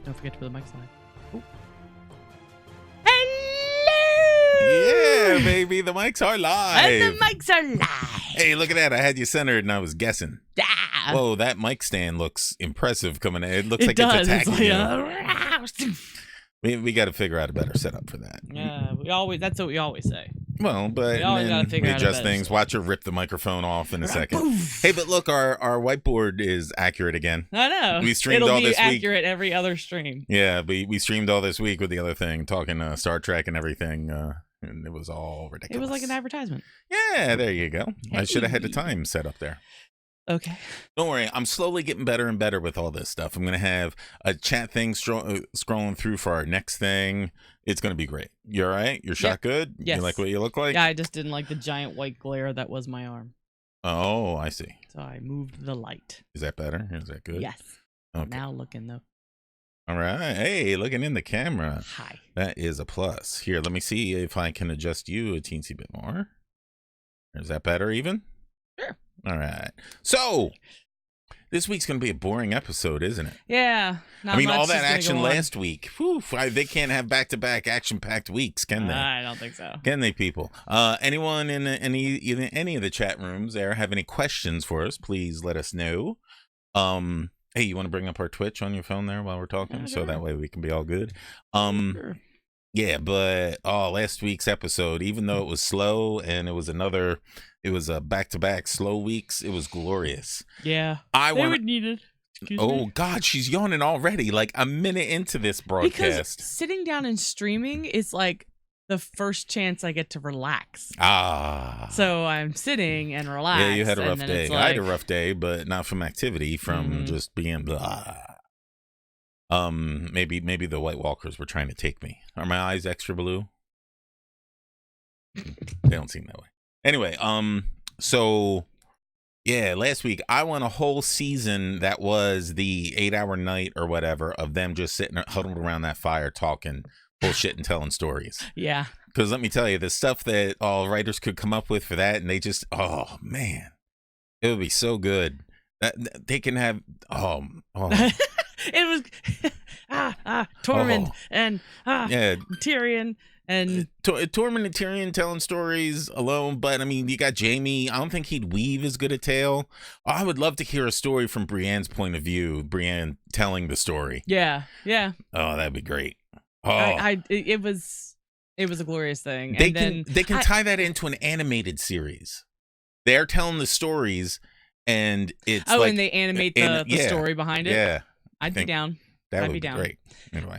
Don't forget to put the mics on. Ooh. Yeah, baby, the mics are live. And the mics are live. Hey, look at that. I had you centered and I was guessing. Ah. Whoa, that mic stand looks impressive coming in. It looks like does. it's attacking you. We got to figure out a better setup for that. Yeah, that's what we always say. Well, but we always gotta figure out a adjust better things. setup. Watch her rip the microphone off in a second. Hey, but look, our whiteboard is accurate again. I know. We streamed It'll all be this week. accurate every other stream. Yeah, we streamed all this week with the other thing, talking Star Trek and everything, and it was all ridiculous. It was like an advertisement. Yeah, there you go. Hey. I should have had the time set up there. Okay. Don't worry, I'm slowly getting better and better with all this stuff. I'm going to have a chat thing scrolling through for our next thing. It's going to be great. You all right? Your shot good? Yes. You like what you look like? Yeah, I just didn't like the giant white glare that was my arm. Oh, I see. So I moved the light. Is that better? Is that good? Yes. Okay. Now looking though. All right. Hey, looking in the camera. Hi. That is a plus. Here, let me see if I can adjust you a teensy bit more. Is that better even? Sure. All right. So, this week's going to be a boring episode, isn't it? Yeah. I mean, all that action last week. Whew, they can't have back-to-back action-packed weeks, can they? I don't think so. Can they, people? Anyone in any of the chat rooms there have any questions for us? Please let us know. Hey, you want to bring up our Twitch on your phone there while we're talking, Yeah, so sure. that way we can be all good? Sure. Yeah, but last week's episode, even though it was slow and it was a back-to-back slow weeks, it was glorious. Yeah. They would need it. Excuse me. Oh God, she's yawning already, like a minute into this Because broadcast. sitting down and streaming is like the first chance I get to relax. So I'm sitting and relaxed. Yeah, you had a rough and then day. it's I had a like- rough day, but not from activity, from just being blah. Maybe the White Walkers were trying to take me. Are my eyes extra blue? They don't seem that way. Anyway, so yeah, last week I won a whole season that was the 8-hour night or whatever of them just sitting huddled around that fire talking bullshit and telling stories. Yeah. Because let me tell you, the stuff that all writers could come up with for that, and they just, oh man, it would be so good. That they can have, It was Tormund and yeah, Tyrion and Tormund and Tyrion telling stories alone. But I mean, you got Jaime. I don't think he'd weave as good a tale. I would love to hear a story from Brienne's point of view. Brienne telling the story. yeah. Oh, that'd be great. Oh, It was a glorious thing. they and can tie that into an animated series. They're telling the stories, and it's and they animate the story behind it. Yeah, I'd be down. that I'd would be be down. great. Anyway,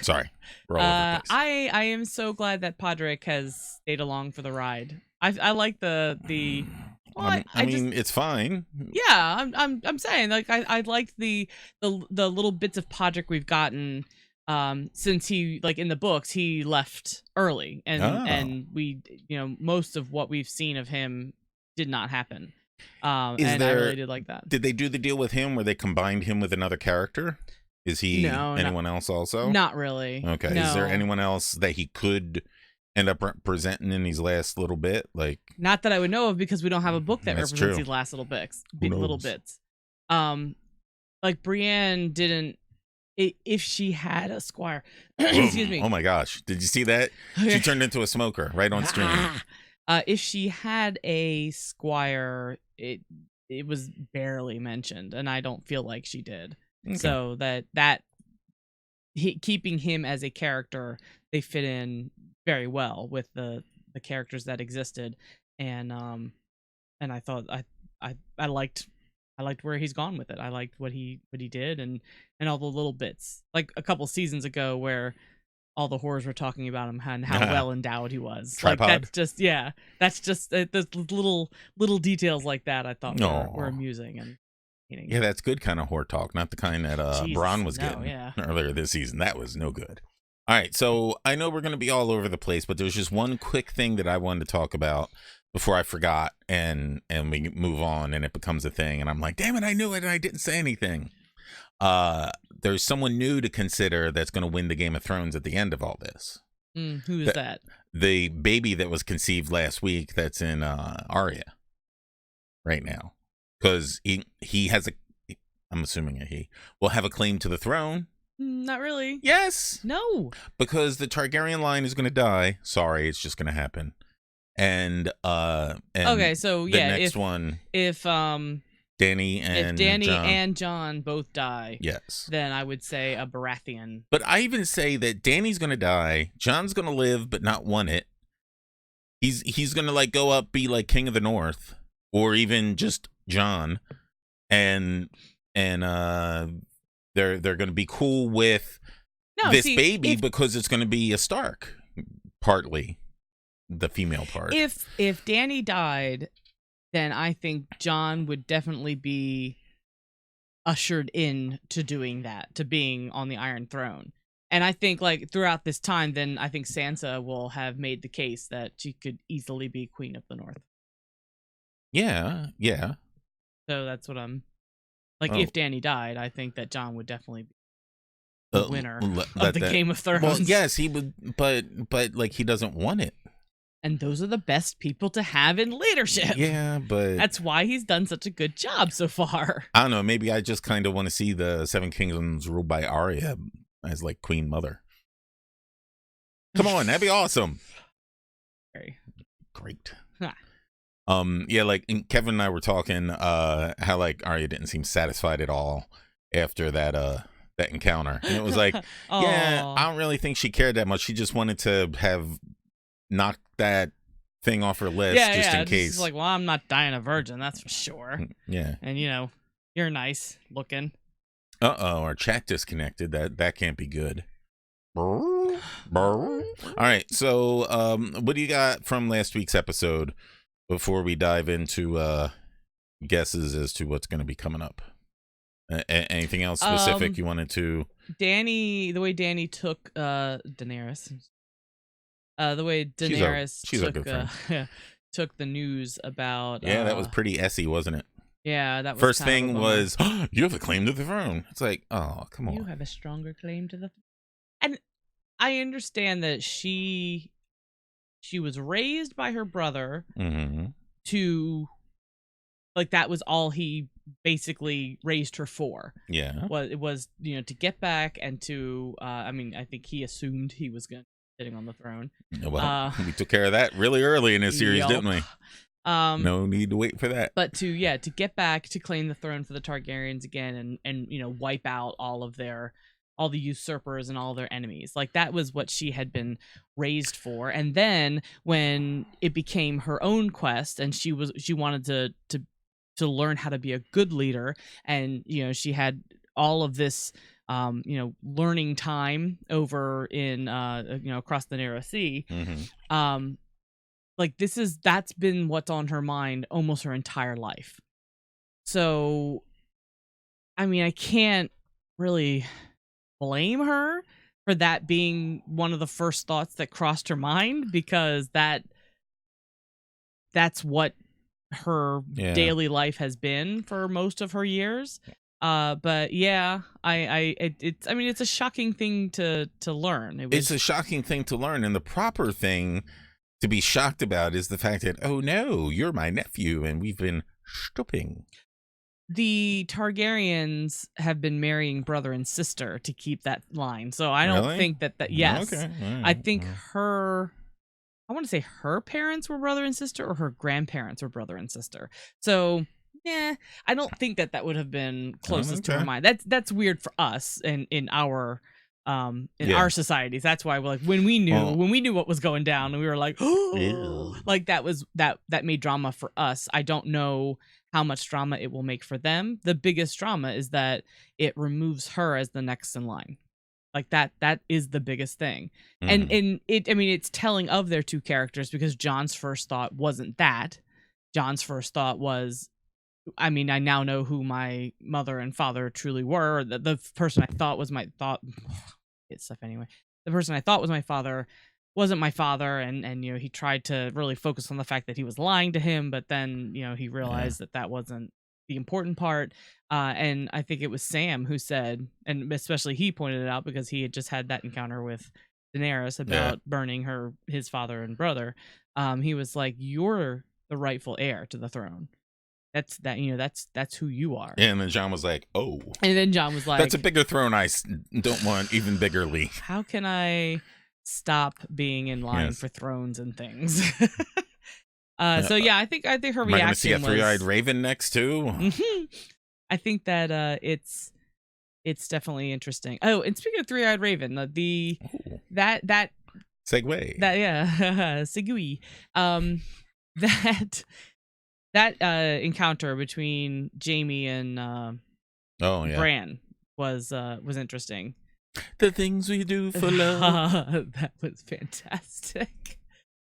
sorry. We're all over the place. I am so glad that Podrick has stayed along for the ride. I like the. Well, I mean, it's fine. Yeah, I'm saying like I liked the little bits of Podrick we've gotten since he, like, in the books he left early and we, most of what we've seen of him did not happen. I really did like that. Did they do the deal with him where they combined him with another character? Is he anyone else also? Not really. Okay. No. Is there anyone else that he could end up representing in his last little bit? Like, not that I would know of, because we don't have a book that That's represents true. these last little knows? bits. Like Brienne didn't. If she had a squire, excuse me. Oh my gosh! Did you see that? She turned into a smoker right on stream. If she had a squire, it was barely mentioned, and I don't feel like she did. Okay. So keeping him as a character, they fit in very well with the characters that existed, and I thought I liked where he's gone with it. I liked what he did, and all the little bits, like a couple seasons ago where all the whores were talking about him and how well endowed he was. Tripod. Like that's just the little details like that I thought were amusing and. Yeah, that's good kind of whore talk, not the kind that Bronn was getting yeah. earlier this season. That was no good. All right, so I know we're going to be all over the place, but there's just one quick thing that I wanted to talk about before I forgot, and we move on, and it becomes a thing, and I'm like, damn it, I knew it, and I didn't say anything. There's someone new to consider that's going to win the Game of Thrones at the end of all this. Who is that? The baby that was conceived last week that's in Arya right now. Because he has I'm assuming he will have a claim to the throne, Not really. Yes, No. because the Targaryen line is going to die. Sorry, it's just going to happen. And Okay, so the yeah, next one, if Dany and Dany Jon. and Jon both die, Yes. then I would say a Baratheon. But I even say that Dany's going to die. Jon's going to live, but not want it. He's going to like go up, be like King of the North, or even just Jon, and they're going to be cool with this baby because it's going to be a Stark, partly the female part. If Dany died, then I think Jon would definitely be ushered in to doing that, to being on the Iron Throne. And I think like throughout this time, then I think Sansa will have made the case that she could easily be Queen of the North. Yeah. So that's what I'm like. If Dany died, I think that Jon would definitely be the winner of the Game of Thrones. Well, yes, he would, but like he doesn't want it. And those are the best people to have in leadership. Yeah, but that's why he's done such a good job so far. I don't know. Maybe I just kind of want to see the Seven Kingdoms ruled by Arya as like Queen Mother. Come on, that'd be awesome. Very great. Yeah, like Kevin and I were talking how like Arya didn't seem satisfied at all after that encounter, and it was like, yeah, I don't really think she cared that much. She just wanted to have knocked that thing off her list just in case. Just like, well, I'm not dying a virgin, that's for sure. Yeah, and you're nice looking. Our chat disconnected. That can't be good. All right, so what do you got from last week's episode before we dive into guesses as to what's going to be coming up? Anything else specific you wanted to? The way Dany took Daenerys. The way Daenerys took the news about. Yeah, that was pretty essy, wasn't it? Yeah, that was first thing was, oh, you have a claim to the throne. It's like, oh, come on. You have a stronger claim to the and I understand that she was raised by her brother to like that was all he basically raised her for. Yeah. It was to get back and to I mean, I think he assumed he was going to be sitting on the throne. Well, we took care of that really early in this series, didn't we? No need to wait for that. But to get back to claim the throne for the Targaryens again and wipe out all the usurpers and all their enemies. Like that was what she had been raised for. And then when it became her own quest and she wanted to learn how to be a good leader, and she had all of this learning time over in across the Narrow Sea. Like that's been what's on her mind almost her entire life. So, I mean, I can't really blame her for that being one of the first thoughts that crossed her mind, because that's what her daily life has been for most of her years. But yeah, it's a shocking thing to learn. It's a shocking thing to learn, and the proper thing to be shocked about is the fact that, oh no, you're my nephew and we've been stooping. The Targaryens have been marrying brother and sister to keep that line. So I don't think that yes. Okay. Right. I think I want to say her parents were brother and sister, or her grandparents were brother and sister. So yeah, I don't think that would have been closest to her mind. That's weird for us in our our societies. That's why when we knew what was going down, and we were like, oh, like that made drama for us. I don't know how much drama it will make for them. The biggest drama is that it removes her as the next in line. Like that is the biggest thing. And it's telling of their two characters, because Jon's first thought wasn't that. Jon's first thought was, I mean, I now know who my mother and father truly were. The person I thought was my stuff anyway. The person I thought was my father wasn't my father, and he tried to really focus on the fact that he was lying to him, but then he realized that wasn't the important part. And I think it was Sam who said, and especially he pointed it out because he had just had that encounter with Daenerys about burning his father and brother. He was like, "You're the rightful heir to the throne." that's who you are. And then John was like, oh. And then John was like, that's a bigger throne. I don't want even biggerly. How can I stop being in line Yes. for thrones and things? So yeah, I think her reaction Am I going to see a was three-eyed raven next too? I think that it's definitely interesting. Oh, and speaking of three-eyed raven, that segue. segue. That encounter between Jamie and Bran was interesting. The things we do for love. That was fantastic.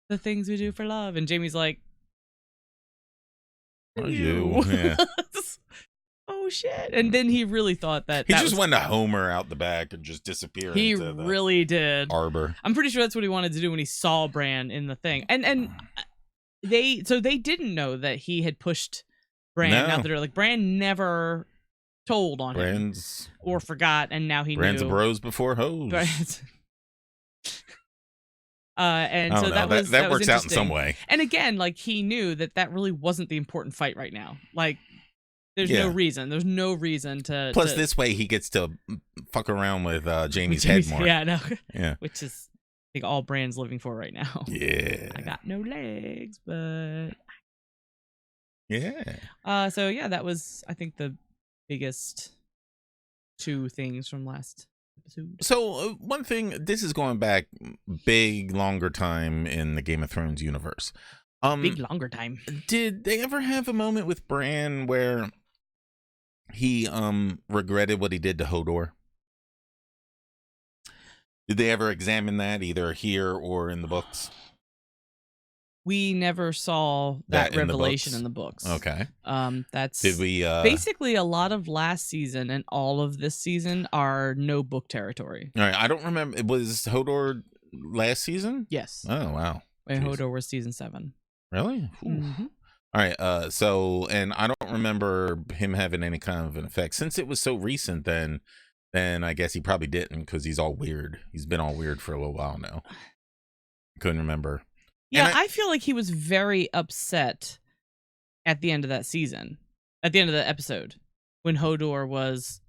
The things we do for love. And Jamie's like, you? Yeah. Oh shit. And then he really thought that he just went to Homer out the back and just disappeared. He into the really did. Arbor. I'm pretty sure that's what he wanted to do when he saw Bran in the thing. And they didn't know that he had pushed Bran out the door. Like Bran never told on him or forgot, and now he Bran's knew. a bros before hoes. And so that works out in some way. And again, like he knew that really wasn't the important fight right now. Like there's no reason. There's no reason to. Plus, this way he gets to fuck around with Jamie's head more. Yeah, no. Yeah. Which is, I think, all Bran's living for right now. Yeah. I got no legs, but. Yeah. So yeah, that was, I think, the biggest two things from last episode. So one thing, this is going back big longer time in the Game of Thrones universe. Big longer time. Did they ever have a moment with Bran where he regretted what he did to Hodor? Did they ever examine that either here or in the books? We never saw that revelation in the books. Okay. That's did we basically a lot of last season and all of this season are no book territory. All right, I don't remember. Was Hodor last season? Yes. Oh wow. And Hodor was season 7. Really? Mm-hmm. All right. So, and I don't remember him having any kind of an effect since it was so recent. Then I guess he probably didn't because he's all weird. He's been all weird for a little while now. Couldn't remember. Yeah, I feel like he was very upset at the end of that season, at the end of the episode, when Hodor was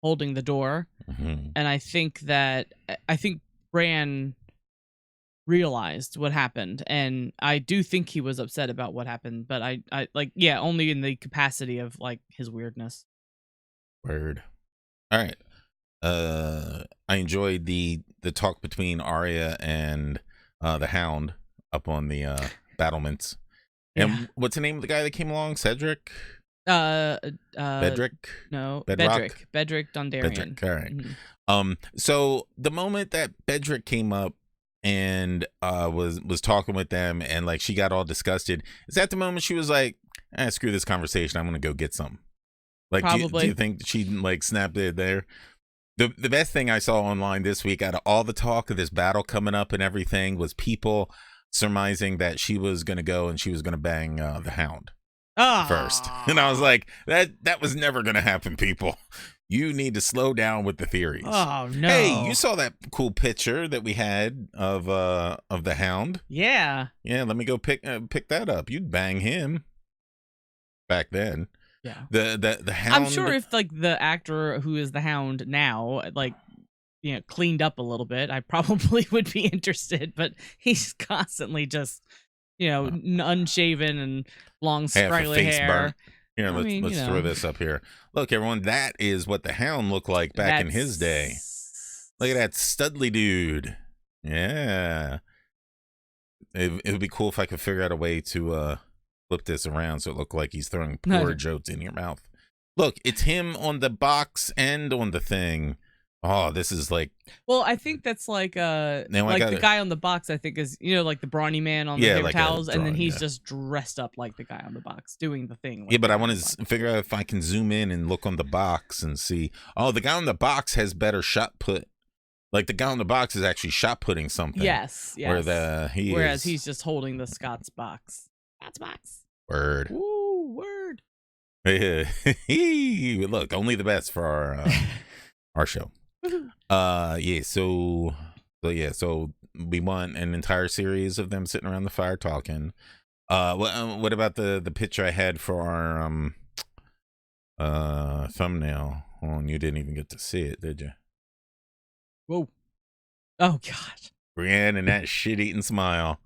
holding the door. Mm-hmm. And I think Bran realized what happened, and I do think he was upset about what happened, but I only in the capacity of like his weirdness. Word. All right. I enjoyed the talk between Arya and the Hound up on the battlements. And what's the name of the guy that came along? Cedric? Bedrick? No, Bedrock? Bedrick Dondarrion. Bedrick, all right. Mm-hmm. So the moment that Bedrick came up and was talking with them and like she got all disgusted, is that the moment she was like, screw this conversation, I'm gonna go get some? Like, probably. Do you think she like snapped it there? The best thing I saw online this week out of all the talk of this battle coming up and everything was people surmising that she was gonna go and she was gonna bang the Hound first. And I was like, that was never gonna happen, people. You need to slow down with the theories. Oh no. Hey, you saw that cool picture that we had of the Hound? Yeah. Yeah, let me go pick that up. You'd bang him back then. Yeah. The Hound. I'm sure if like the actor who is the Hound now, like, you know, cleaned up a little bit, I probably would be interested, but he's constantly just, you know, unshaven and long scraggly hair. Burnt. Here, let's throw this up here. Look, everyone, that is what the Hound looked like back in his day. Look at that studly dude. Yeah. It would be cool if I could figure out a way to flip this around so it looked like he's throwing porridge oats in your mouth. Look, it's him on the box and on the thing. Oh, this is like. Well, I think that's like the guy on the box. I think is, you know, like the brawny man on the paper like towels, and then he's just dressed up like the guy on the box doing the thing. Like but I want to figure out if I can zoom in and look on the box and see. Oh, the guy on the box has better shot put. Like the guy on the box is actually shot putting something. Yes. Whereas he's just holding the Scott's box. Scott's box. Word. Ooh, word. Look, only the best for our show. So we want an entire series of them sitting around the fire talking. What about the picture I had for our thumbnail? Oh, and you didn't even get to see it, did you? Whoa. Oh God. Brienne and that shit-eating smile.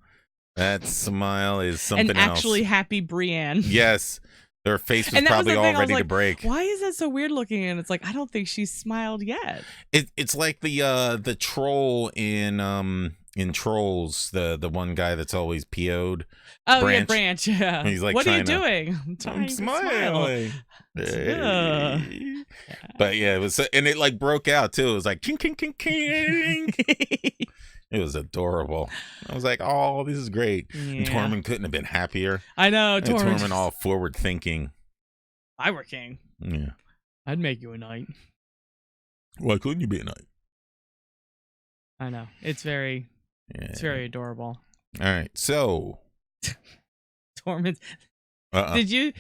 That smile is something and else. Actually happy Brienne. Yes. Her face was and that probably was the thing. all ready I was to break. Why is that so weird looking? And it's like, I don't think she's smiled yet. It's like the troll in Trolls, the one guy that's always PO'd. Oh, Branch. yeah, Branch. Yeah. He's like, what are you doing? I'm smiling. Hey. But yeah, it was, and it like broke out too. It was like, king, king, king, king. It was adorable. I was like, oh, this is great. Yeah. And Tormund couldn't have been happier. I know. Tormund all forward thinking. If I were king. Yeah. I'd make you a knight. Why couldn't you be a knight? I know. It's very adorable. All right. So. Tormund. Did you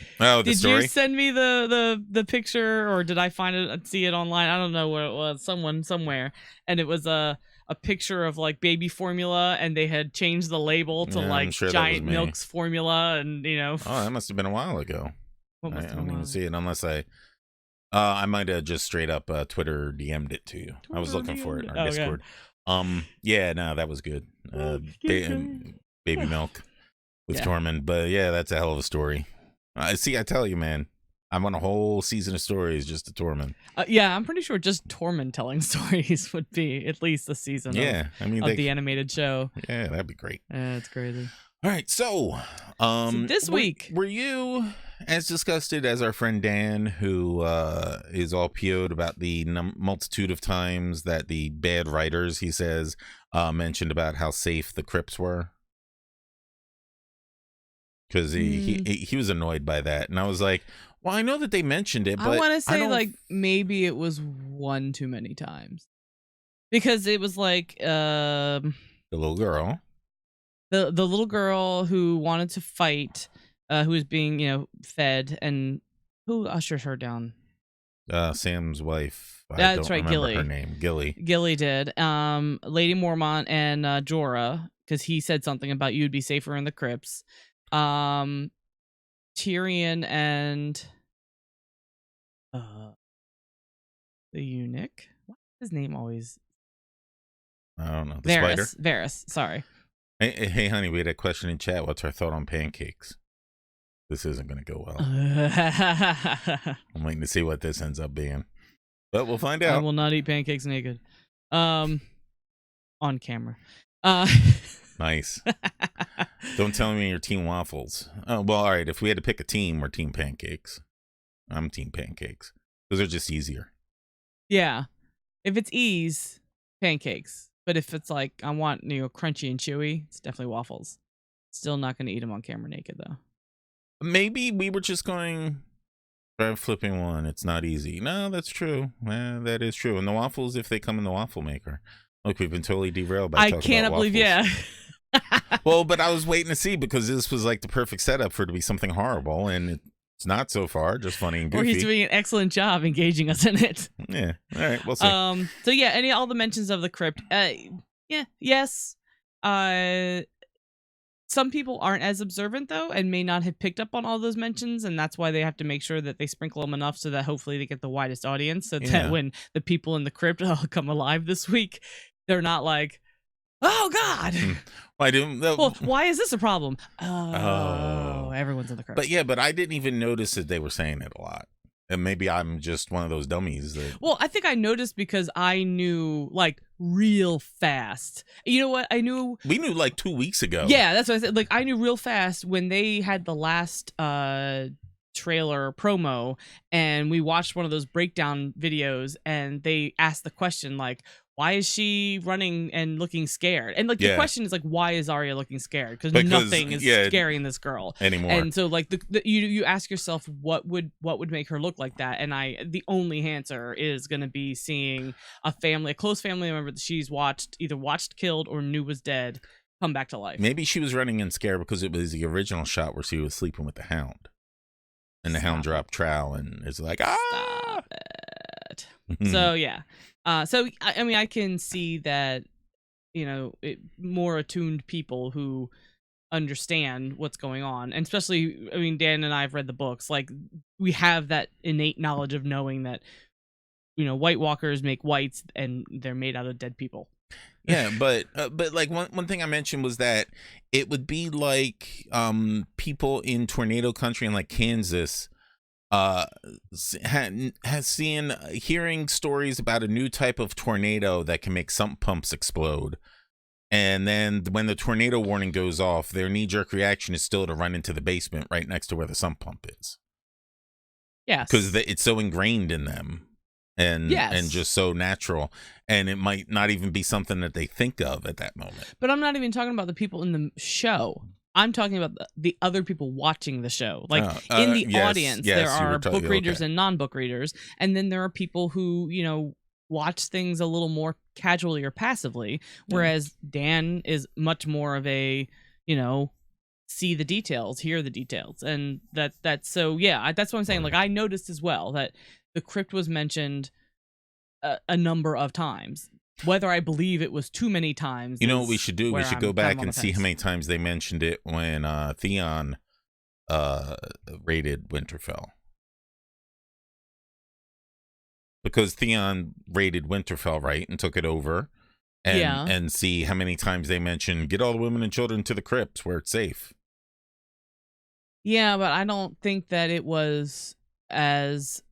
send me the picture, or did I find it, see it online? I don't know where it was. Somewhere. And it was a picture of like baby formula, and they had changed the label to like Giant Milk's formula, and Oh, that must have been a while ago. I don't even see it unless I might have just straight up Twitter DM'd it to you. I was looking for it in our Discord. Yeah, no, that was good. Baby Milk with Tormund, but yeah, that's a hell of a story. See, I tell you, man, I'm on a whole season of stories just to Tormund. Yeah, I'm pretty sure just Tormund telling stories would be at least a season. Yeah, of the animated show. Yeah, that'd be great. Yeah, it's crazy. All right, so this week, were you as disgusted as our friend Dan, who is all PO'd about the multitude of times that the bad writers, he says, mentioned about how safe the crypts were? Because he was annoyed by that, and I was like, well, I know that they mentioned it, but I want to say like maybe it was one too many times, because it was like the little girl, the little girl who wanted to fight, who was being fed, and who ushered her down. Sam's wife. That's right, Gilly. Her name, Gilly. Gilly did. Lady Mormont and Jorah, because he said something about you'd be safer in the crypts. Tyrion and the eunuch. What's his name always? I don't know. Varys. Spider. Varys. Sorry. Hey, honey, we had a question in chat. What's our thought on pancakes? This isn't going to go well. I'm waiting to see what this ends up being, but we'll find out. I will not eat pancakes naked. On camera. Nice. Don't tell me you're team waffles. Oh, well, all right. If we had to pick a team, we're team pancakes. I'm team pancakes. Those are just easier. Yeah. If it's ease, pancakes. But if it's like, I want, crunchy and chewy, it's definitely waffles. Still not going to eat them on camera naked, though. Maybe we were just going, try flipping one. It's not easy. No, that's true. That is true. And the waffles, if they come in the waffle maker. Look, we've been totally derailed by talking about waffles. I cannot believe, yeah. Well, but I was waiting to see, because this was like the perfect setup for it to be something horrible, and it's not so far, just funny and goofy. Or he's doing an excellent job engaging us in it. Yeah. All right, we'll see. So yeah, all the mentions of the crypt. Yes. Some people aren't as observant, though, and may not have picked up on all those mentions, and that's why they have to make sure that they sprinkle them enough so that hopefully they get the widest audience, so that when the people in the crypt come alive this week, they're not like, oh God. Well, why is this a problem? Oh, everyone's in the crypt. But I didn't even notice that they were saying it a lot. And maybe I'm just one of those dummies that... Well, I think I noticed because I knew like real fast. You know what? We knew like 2 weeks ago. Yeah, that's what I said. Like, I knew real fast when they had the last trailer promo, and we watched one of those breakdown videos, and they asked the question like, why is she running and looking scared? And like the question is like, why is Arya looking scared? Because nothing is scaring this girl anymore. And so like you ask yourself, what would make her look like that? And the only answer is going to be seeing a close family member that she's either watched killed or knew was dead come back to life. Maybe she was running and scared because it was the original shot where she was sleeping with the Hound, and the Hound dropped trowel and is like, Stop it. So yeah. So I mean, I can see that, more attuned people who understand what's going on. And especially, I mean, Dan and I have read the books. Like, we have that innate knowledge of knowing that, White Walkers make whites and they're made out of dead people. Yeah, but like one thing I mentioned was that it would be like people in tornado country in like Kansas hearing stories about a new type of tornado that can make sump pumps explode. And then when the tornado warning goes off, their knee-jerk reaction is still to run into the basement right next to where the sump pump is. Yes. Because it's so ingrained in them and just so natural. And it might not even be something that they think of at that moment. But I'm not even talking about the people in the show. I'm talking about the other people watching the show. Like, in the audience, there are book readers and non-book readers. And then there are people who, watch things a little more casually or passively, whereas Dan is much more of a, see the details, hear the details. And that's so, yeah, that's what I'm saying. Like, I noticed as well that the crypt was mentioned a number of times. Whether I believe it was too many times. You know what we should do? We should go back and see how many times they mentioned it when Theon raided Winterfell. Because Theon raided Winterfell, right, and took it over. And see how many times they mentioned, get all the women and children to the crypts where it's safe. Yeah, but I don't think that it was as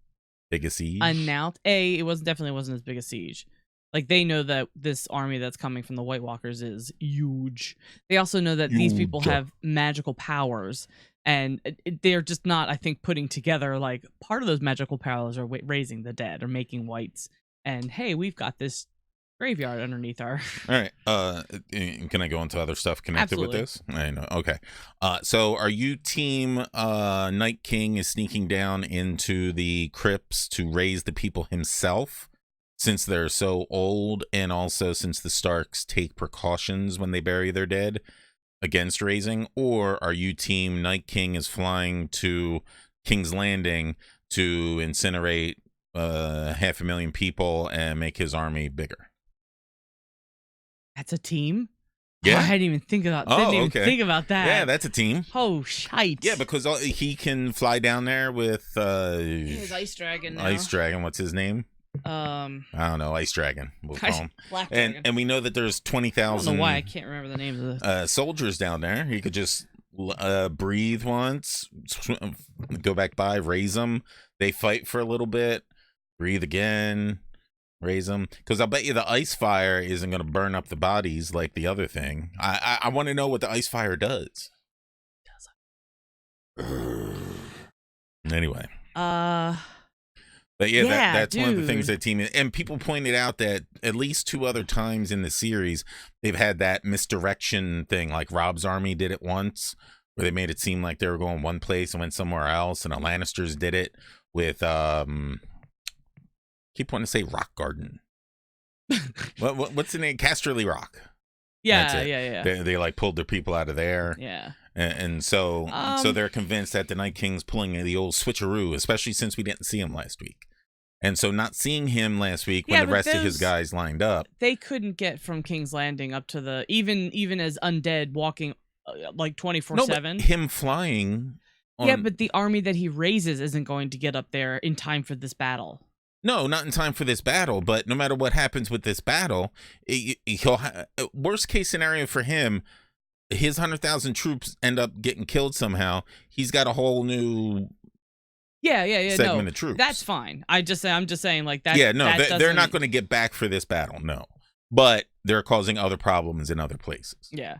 big a siege. Announced. It definitely wasn't as big a siege. Like, they know that this army that's coming from the White Walkers is huge. They also know that these people have magical powers. And they're just not, I think, putting together, like, part of those magical powers are raising the dead or making whites. And, hey, we've got this graveyard underneath our... All right. Can I go into other stuff connected with this? I know. Okay. So are you team Night King is sneaking down into the crypts to raise the people himself, since they're so old, and also since the Starks take precautions when they bury their dead against raising? Or are you team Night King is flying to King's Landing to incinerate 500,000 people and make his army bigger? That's a team? Yeah. I didn't even think about think about that. Yeah, that's a team. Oh, shite. Yeah, because he can fly down there with his ice dragon now. Ice dragon, what's his name? I don't know, Ice Dragon, we'll call him. Black Dragon. And we know that there's 20,000. I don't know why I can't remember the name of this. Soldiers down there. He could just breathe once, go back by, raise them. They fight for a little bit, breathe again, raise them. Because I'll bet you the ice fire isn't going to burn up the bodies like the other thing. I want to know what the ice fire does. Anyway. But yeah, that's one of the things that team, and people pointed out that at least 2 other times in the series they've had that misdirection thing. Like Rob's army did it once, where they made it seem like they were going one place and went somewhere else, and the Lannisters did it with keep wanting to say Rock Garden. What's the name? Casterly Rock. Yeah. They like pulled their people out of there. Yeah. And so they're convinced that the Night King's pulling the old switcheroo, especially since we didn't see him last week. And so not seeing him last week when the rest of his guys lined up. They couldn't get from King's Landing up to the... Even as undead walking like 24/7. Him flying... Yeah, but the army that he raises isn't going to get up there in time for this battle. No, not in time for this battle, but no matter what happens with this battle, worst case scenario for him, his 100,000 troops end up getting killed somehow. He's got a whole new segment of troops. That's fine. I'm just saying like that. Yeah, no, they're not going to get back for this battle, no. But they're causing other problems in other places. Yeah.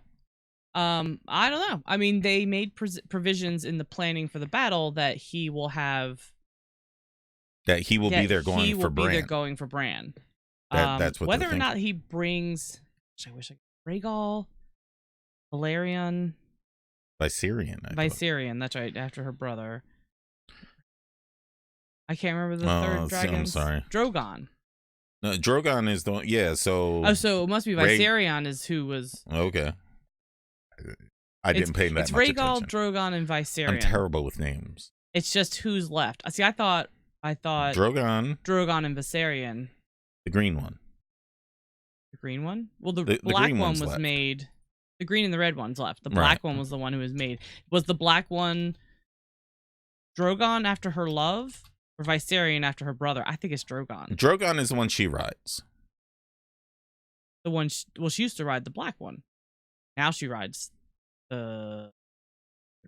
I don't know. I mean, they made provisions in the planning for the battle that he will have... That he will be there going for Bran. That's what whether or not he brings... I wish I could... Rhaegal... Valerian... Viserion, that's right, after her brother. I can't remember the third dragon. I'm sorry. Drogon. No, Drogon is the one, yeah, so... Oh, so it must be Viserion is who was... Okay. I didn't pay that much attention. It's Rhaegal, Drogon, and Viserion. I'm terrible with names. It's just who's left. See, I thought Drogon and Viserion. The green one. The green one? Well, the black one was made... The green and the red one's left. The Right. black one was the one who was made. Was the black one Drogon after her love, or Viserion after her brother? I think it's Drogon. Drogon is the one she rides. The one, she used to ride the black one. Now she rides the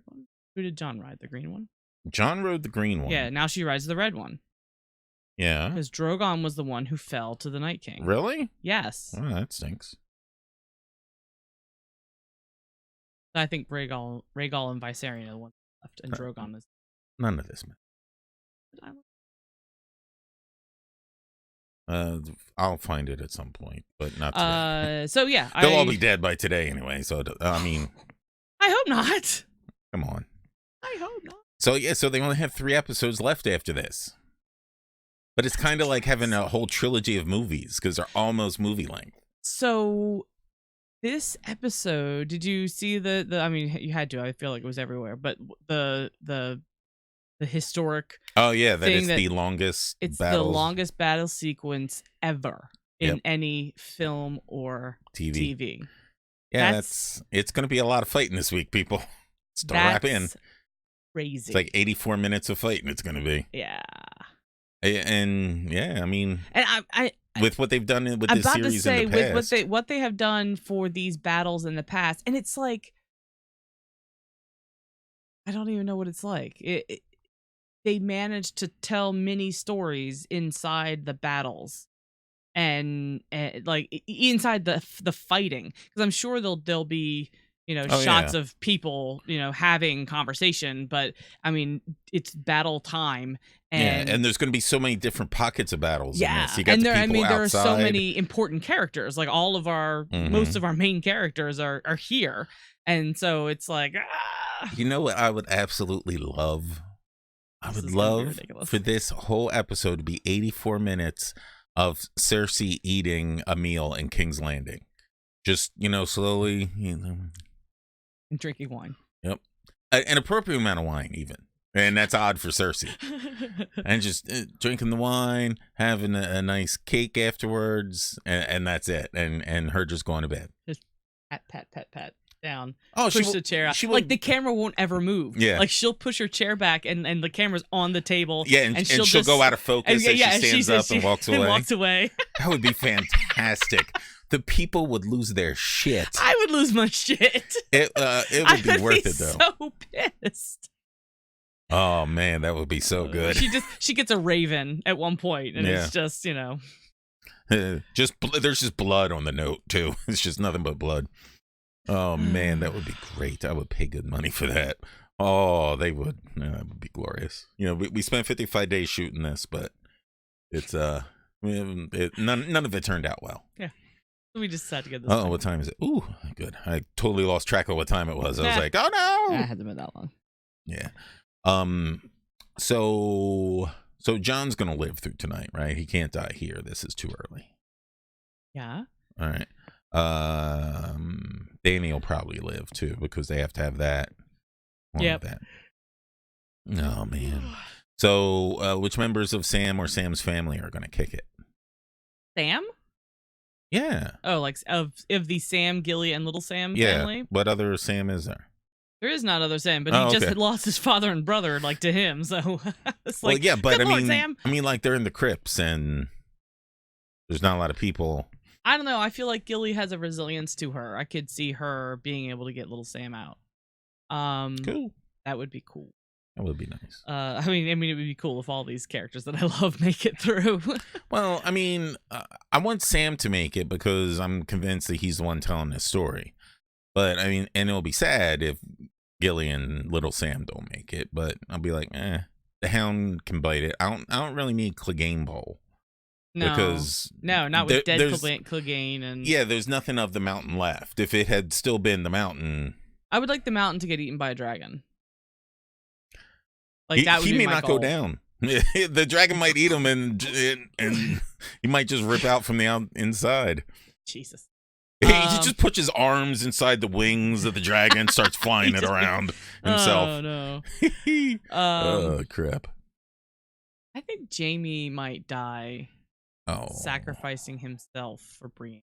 one. Who did Jon ride? The green one? Jon rode the green one. Yeah, now she rides the red one. Yeah. Because Drogon was the one who fell to the Night King. Really? Yes. Oh, that stinks. I think Rhaegal and Viserion are the ones left, and Drogon is... None of this, man. I'll find it at some point, but not today. So yeah, they'll all be dead by today anyway. So I mean, I hope not. Come on. I hope not. So yeah, so they only have 3 episodes left after this, but it's kind of like having a whole trilogy of movies because they're almost movie length. So this episode, did you see the? I mean, you had to. I feel like it was everywhere, but the historic. Oh yeah, the longest. It's battles. the longest battle sequence ever in any film or TV. Yeah, it's going to be a lot of fighting this week, people. It's to wrap in. Crazy. It's like 84 minutes of fighting. It's going to be. Yeah. And yeah, I mean, and I with what they've done with this series in the past, with what they have done for these battles in the past, and it's like, I don't even know what it's like. They managed to tell mini stories inside the battles, and like inside the fighting, because I'm sure there'll be shots of people having conversation, but I mean it's battle time. And there's going to be so many different pockets of battles. In this. You got and the people there outside. are so many important characters. Like all of our most of our main characters are here, and so it's like, you know what I would absolutely love? I would love for this whole episode to be 84 minutes of Cersei eating a meal in King's Landing, just slowly, and drinking wine. Yep, an appropriate amount of wine, even. And that's odd for Cersei. And just drinking the wine, having a nice cake afterwards, and that's it. And her just going to bed. Just pat down. Oh, push the chair out. Like the camera won't ever move. Yeah. Like she'll push her chair back, and the camera's on the table. Yeah, and she'll just go out of focus as she stands up and walks away. That would be fantastic. The people would lose their shit. I would lose my shit. It would be worth it though. So pissed. Oh man, that would be so good. She gets a raven at one point, and it's just there's just blood on the note too. It's just nothing but blood. Oh man, that would be great. I would pay good money for that. Oh, they would. That would be glorious. We spent 55 days shooting this, but it's none of it turned out well. Yeah. We just had to get this. Oh, what time is it? Ooh, good. I totally lost track of what time it was. I was like, oh no. It hasn't been that long. Yeah. So John's gonna live through tonight, right? He can't die here. This is too early. Yeah. All right. Dany will probably live too because they have to have that. Yep. Oh man. So, which members of Sam or Sam's family are gonna kick it? Sam? Yeah. Oh, like of the Sam, Gilly, and Little Sam family? Yeah. What other Sam is there? There is not other Sam, but he just had lost his father and brother, like, to him. So it's like, well, yeah, but Sam. I mean, like they're in the crypts, and there's not a lot of people. I don't know. I feel like Gilly has a resilience to her. I could see her being able to get Little Sam out. Cool. That would be cool. That would be nice. I mean, it would be cool if all these characters that I love make it through. Well, I mean, I want Sam to make it because I'm convinced that he's the one telling this story. But I mean, and it'll be sad if Gilly and Little Sam don't make it. But I'll be like, the Hound can bite it. I don't really need Clegane Bowl. No, because not with dead Clegane and there's nothing of the mountain left. If it had still been the mountain, I would like the mountain to get eaten by a dragon. Like that would he be may my not goal. go down. The dragon might eat him, and he might just rip out from the inside. Jesus. He just puts his arms inside the wings of the dragon, starts flying it around himself. Oh no. Oh crap. I think Jaime might die. Oh. Sacrificing himself for Brienne.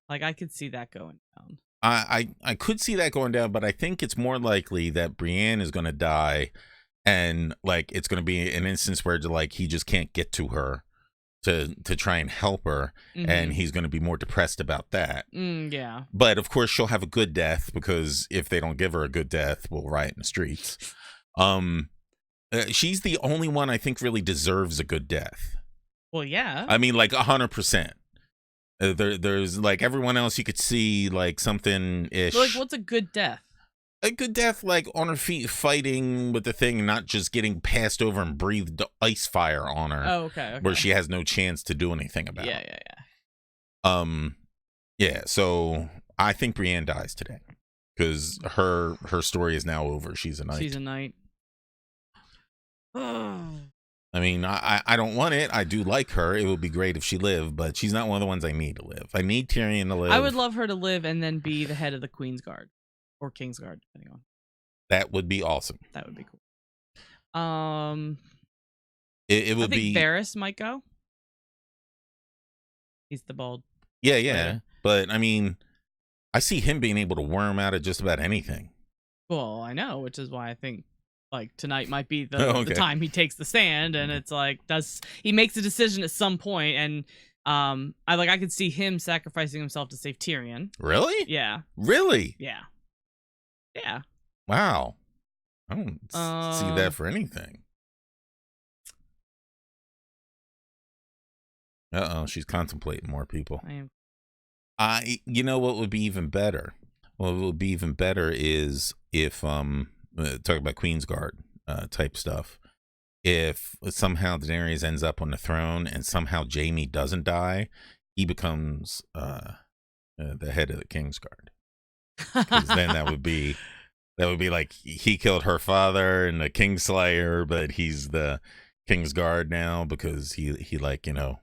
Like I could see that going down. I could see that going down, but I think it's more likely that Brienne is going to die, and like it's going to be an instance where like he just can't get to her to try and help her, and he's going to be more depressed about that. Yeah. But of course, she'll have a good death, because if they don't give her a good death, we'll riot in the streets. She's the only one I think really deserves a good death. Well, yeah. I mean, like 100%. There's like everyone else you could see like something ish. Like, what's a good death? A good death, like on her feet fighting with the thing, and not just getting passed over and breathed ice fire on her. Oh, okay. Where she has no chance to do anything about. Yeah. Yeah. So I think Brienne dies today, because her story is now over. She's a knight. She's a knight. I mean, I don't want it. I do like her. It would be great if she lived, but she's not one of the ones I need to live. I need Tyrion to live. I would love her to live and then be the head of the Queen's Guard or King's Guard, depending on. That would be awesome. That would be cool. It would I think be. Varys might go. He's the bald. Yeah. Later. But I mean, I see him being able to worm out of just about anything. Well, I know, which is why I think like tonight might be the time he takes the stand, and it's like he makes a decision at some point, and I could see him sacrificing himself to save Tyrion. Really? Yeah. Really? Yeah. Wow. I don't see that for anything. She's contemplating more people. I am. You know what would be even better? What would be even better is if talk about Queensguard type stuff. If somehow Daenerys ends up on the throne and somehow Jaime doesn't die, he becomes the head of the Kingsguard. Because then that would be like he killed her father and the Kingslayer, but he's the Kingsguard now because he like, you know,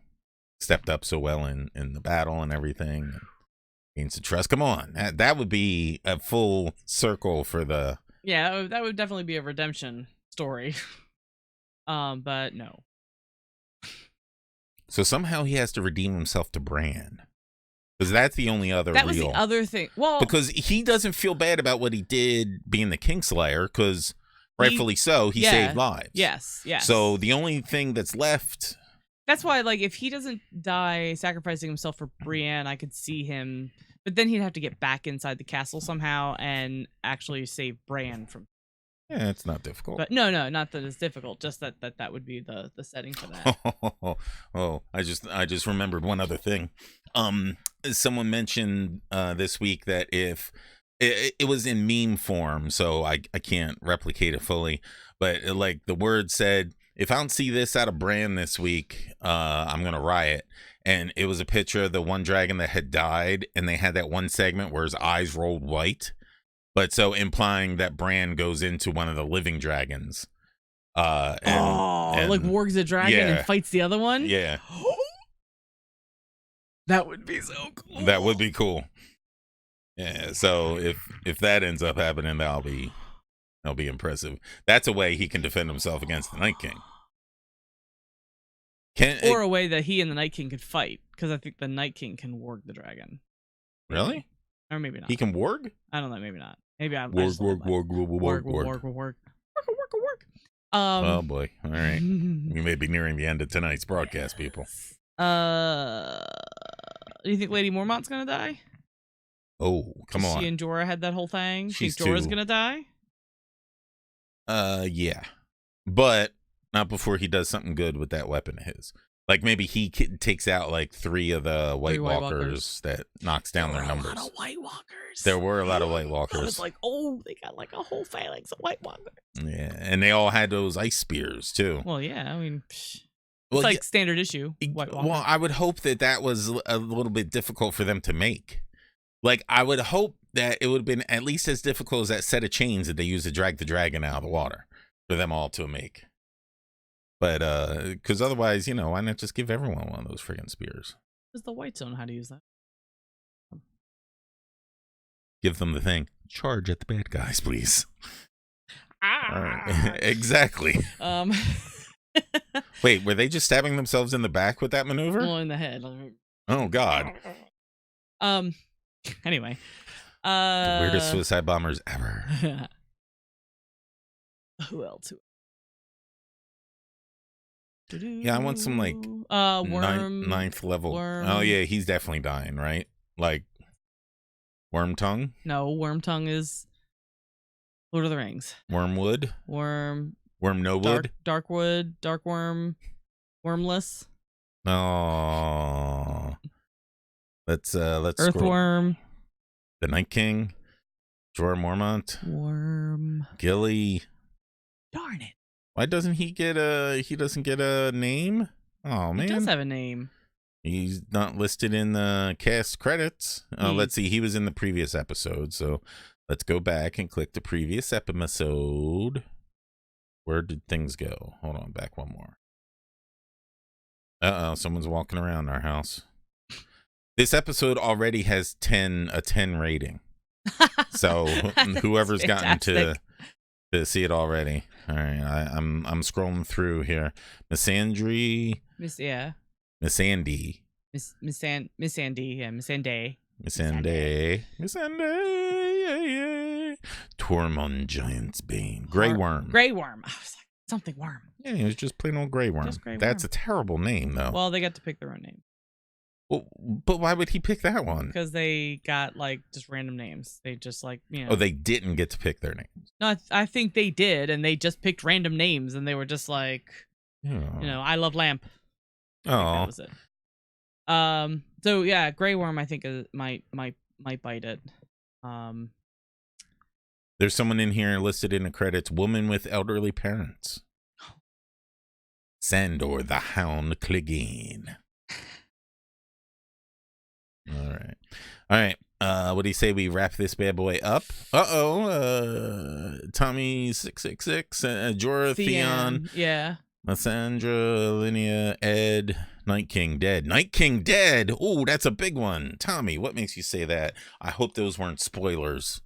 stepped up so well in the battle and everything. Means to trust. Come on, that would be a full circle for the. Yeah, that would definitely be a redemption story. But no. So somehow he has to redeem himself to Bran, because that's the only other. That was the other thing. Well, because he doesn't feel bad about what he did being the Kingslayer, because rightfully so, he saved lives. Yes. So the only thing that's left. That's why, like, if he doesn't die sacrificing himself for Brienne, I could see him. But then he'd have to get back inside the castle somehow and actually save Bran from. Yeah, it's not difficult. But no, not that it's difficult. Just that would be the setting for that. Oh, I just remembered one other thing. Someone mentioned this week that if it was in meme form, so I can't replicate it fully, but like the word said, if I don't see this out of Bran this week, I'm gonna riot. And it was a picture of the one dragon that had died, and they had that one segment where his eyes rolled white. But so implying that Bran goes into one of the living dragons. And like wargs a dragon and fights the other one? Yeah. That would be so cool. That would be cool. Yeah, so if that ends up happening, that'll be impressive. That's a way he can defend himself against the Night King. Or a way that he and the Night King could fight, because I think the Night King can warg the dragon. Really? Or maybe not. He can warg? I don't know. Maybe not. Maybe I'm warg. Oh boy! All right, we may be nearing the end of tonight's broadcast, people. Do you think Lady Mormont's gonna die? Oh, come on! She and Jorah had that whole thing. She's think Jorah's gonna die? Yeah, but not before he does something good with that weapon of his. Like maybe he takes out like 3 of the White Walkers that knocks down their numbers. There were a lot of White Walkers. There were a lot of White Walkers. I was like, oh, they got like a whole phalanx of White Walkers. Yeah, and they all had those ice spears too. Well, yeah, I mean, it's like standard issue. White Walkers. Well, I would hope that was a little bit difficult for them to make. Like, I would hope that it would have been at least as difficult as that set of chains that they used to drag the dragon out of the water for them all to make. But, because otherwise, you know, why not just give everyone one of those friggin' spears? Because the whites don't know how to use that. Give them the thing. Charge at the bad guys, please. Exactly. Wait, were they just stabbing themselves in the back with that maneuver? Well, in the head. Oh, God. Anyway. The weirdest suicide bombers ever. Who else? Yeah, I want some like worm, ninth level. worm. Oh yeah, he's definitely dying, right? Like Worm Tongue? No, Worm Tongue is Lord of the Rings. Wormwood? Worm No wood? Darkwood, Dark Worm, Wormless. Oh. Let's Earthworm. Scroll. The Night King. Jorah Mormont. Worm. Gilly. Darn it. Why doesn't he get a name? Oh man. He does have a name. He's not listed in the cast credits. Let's see. He was in the previous episode. So let's go back and click the previous episode. Where did things go? Hold on. Back one more. Uh-oh. Someone's walking around our house. This episode already has a 10 rating. So whoever's gotten to see it already. All right. I'm scrolling through here. Miss Andy. Yeah, Miss Andy. Yeah. Tormund Giant's Bane. Grey Worm. Grey Worm. I was like, something worm. Yeah, it was just plain old Grey Worm. That's a terrible name, though. Well, they got to pick their own name. Well, but why would he pick that one? Because they got like just random names. They just like, Oh, they didn't get to pick their names. No, I think they did, and they just picked random names, and they were just like, I love lamp. Oh, that was it. So yeah, Grey Worm I think might bite it. There's someone in here listed in the credits. Woman with elderly parents. Sandor the Hound Clegane. All right. What do you say we wrap this bad boy up? Tommy 666, Jorah, Theon, Lysandra, Linnea, Ed, Night King dead. Night King dead. Oh, that's a big one. Tommy, what makes you say that? I hope those weren't spoilers.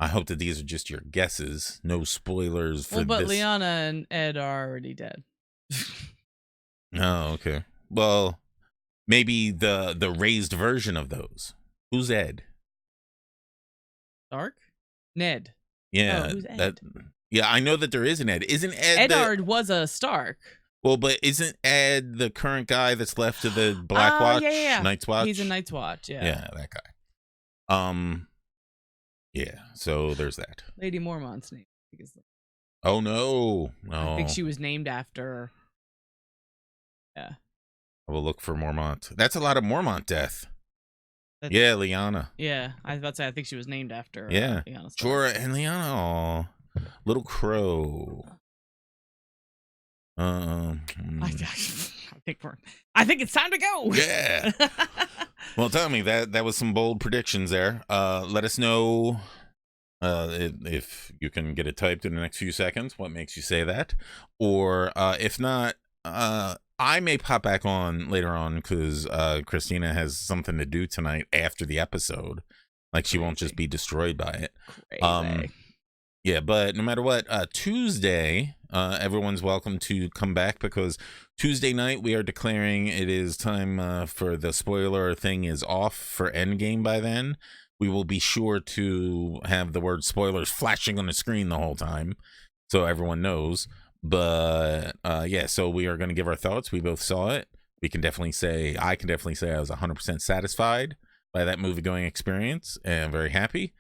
I hope that these are just your guesses. No spoilers for but this. Lyanna and Ed are already dead. Oh, okay. Well, maybe the raised version of those. Who's Ed? Stark? Ned. Yeah. Oh, who's Ed? Yeah, I know that there is an Ed. Isn't Ed Eddard was a Stark. Well, but isn't Ed the current guy that's left of the Black Watch? Yeah. Night's Watch? He's a Night's Watch, yeah. Yeah, that guy. Yeah, so there's that. Lady Mormont's name. Oh, no. I think she was named after... Yeah. I will look for Mormont. That's a lot of Mormont death. Yeah, Lyanna. Yeah, I was about to say, I think she was named after Lyanna. Jorah and Lyanna. Aw. Little Crow. I think it's time to go. Yeah. Well, tell me that was some bold predictions there. Let us know if you can get it typed in the next few seconds. What makes you say that? Or if not, I may pop back on later on because Christina has something to do tonight after the episode. Like she won't just be destroyed by it. Crazy. Yeah, but no matter what, Tuesday, everyone's welcome to come back because Tuesday night we are declaring it is time for the spoiler thing is off for Endgame by then. We will be sure to have the word spoilers flashing on the screen the whole time so everyone knows. But yeah, so we are going to give our thoughts. We both saw it. I can definitely say I was 100% satisfied by that movie going experience and very happy.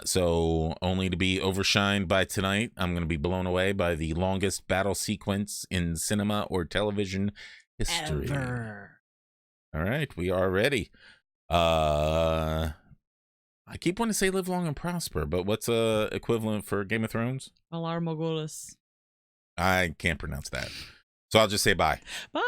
So only to be overshined by tonight, I'm going to be blown away by the longest battle sequence in cinema or television history. Ever. All right, we are ready. I keep wanting to say live long and prosper, but what's equivalent for Game of Thrones? Valar Morghulis. I can't pronounce that. So I'll just say bye. Bye.